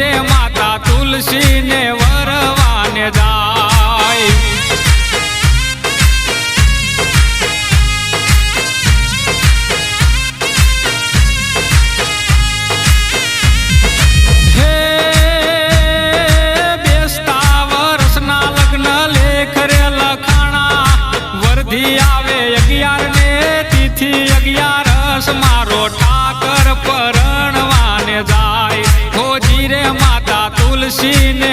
જીરે માતા તુલસી ને વરવાને જાય। હે બેસતા વર્ષના લગ્ન લેખ રે લખાણા, વરધી આવે 11 ને તિથિ 11 મારો ઠાકર પરણવાને જાય। હો જીરે માતા તુલસી ને